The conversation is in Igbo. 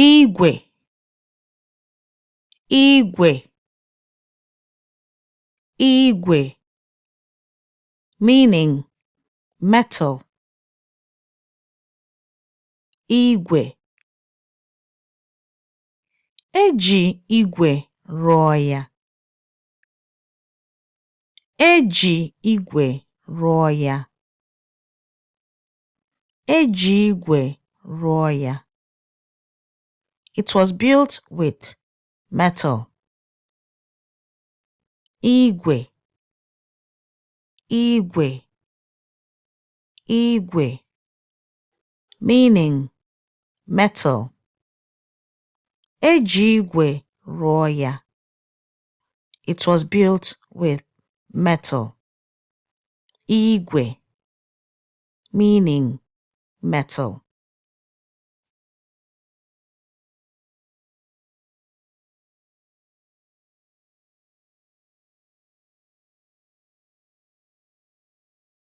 Igwe, Igwe, Igwe, meaning metal. Igwe. Eji igwe rụọ ya. Eji igwe rụọ ya. Eji igwe rụọ ya. It was built with metal. Igwe, Igwe, Igwe, meaning metal. Eji igwe rụọ ya. It was built with metal. Igwe, meaning metal.